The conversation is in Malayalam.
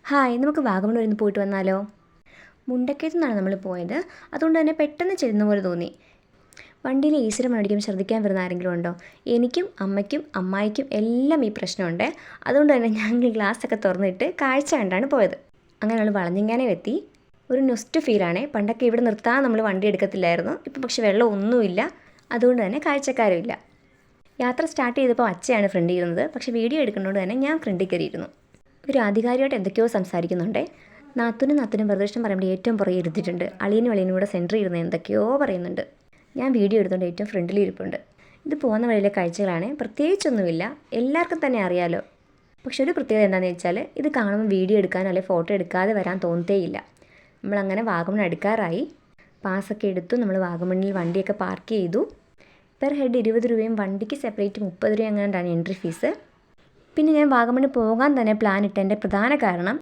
ഹായ്, നമുക്ക് വാഗമൺ വരെ ഒന്ന് പോയിട്ട് വന്നാലോ? മുണ്ടക്കയത്തു നിന്നാണ് നമ്മൾ പോയത്. അതുകൊണ്ട് തന്നെ പെട്ടെന്ന് ചെല്ലുന്ന പോലെ തോന്നി. വണ്ടിയിൽ ഈശ്വരം മേടിക്കുമ്പോൾ ശ്രദ്ധിക്കാൻ വരുന്ന ആരെങ്കിലും ഉണ്ടോ? എനിക്കും അമ്മയ്ക്കും അമ്മായിക്കും എല്ലാം ഈ പ്രശ്നമുണ്ട്. അതുകൊണ്ട് തന്നെ ഞങ്ങൾ ഗ്ലാസ്സൊക്കെ തുറന്നിട്ട് കാഴ്ച കണ്ടാണ് പോയത്. അങ്ങനെ നമ്മൾ വളഞ്ഞിങ്ങാനെ എത്തി. ഒരു നൊസ്റ്റ് ഫീലാണ്. പണ്ടൊക്കെ ഇവിടെ നിർത്താൻ നമ്മൾ വണ്ടി എടുക്കത്തില്ലായിരുന്നു. ഇപ്പം പക്ഷെ വെള്ളം ഒന്നുമില്ല, അതുകൊണ്ട് തന്നെ കാഴ്ചക്കാരുമില്ല. യാത്ര സ്റ്റാർട്ട് ചെയ്തപ്പോൾ അച്ഛയാണ് ഫ്രണ്ടിൽ ഇരുന്നത്. പക്ഷേ വീഡിയോ എടുക്കുന്നതുകൊണ്ട് തന്നെ ഞാൻ ഫ്രണ്ടിൽ കയറിയിരുന്നു. ഒരു ആധികാരികമായിട്ട് എന്തൊക്കെയോ സംസാരിക്കുന്നുണ്ട്. നാത്തൂനും പ്രദർശനം പറയുമ്പോൾ ഏറ്റവും പുറകെ ഇരുത്തിയിട്ടുണ്ട്. അളിയനും കൂടെ സെൻറ്ററിൽ ഇരുന്ന് എന്തൊക്കെയോ പറയുന്നുണ്ട്. ഞാൻ വീഡിയോ എടുത്തുകൊണ്ട് ഏറ്റവും ഫ്രണ്ടിൽ ഇരിപ്പുണ്ട്. ഇത് പോകുന്ന വഴിയിലെ കാഴ്ചകളാണ്. പ്രത്യേകിച്ചൊന്നുമില്ല, എല്ലാവർക്കും തന്നെ അറിയാലോ. പക്ഷെ ഒരു പ്രത്യേകത എന്താണെന്ന് വെച്ചാൽ ഇത് കാണുമ്പോൾ വീഡിയോ എടുക്കാനോ അല്ലെങ്കിൽ ഫോട്ടോ എടുക്കാതെ വരാൻ തോന്നത്തേയില്ല. നമ്മളങ്ങനെ വാഗമൺ എടുക്കാറായി. പാസ്സൊക്കെ എടുത്തു. നമ്മൾ വാഗമണ്ണിൽ വണ്ടിയൊക്കെ പാർക്ക് ചെയ്തു. പെർ ഹെഡ് 20 രൂപയും വണ്ടിക്ക് സെപ്പറേറ്റ് 30 രൂപ എങ്ങാണ്ടാണ് എൻട്രി ഫീസ്. പിന്നെ ഞാൻ വാഗമണ്ണിൽ പോകാൻ തന്നെ പ്ലാൻ ഇട്ടതിൻ്റെ പ്രധാന കാരണം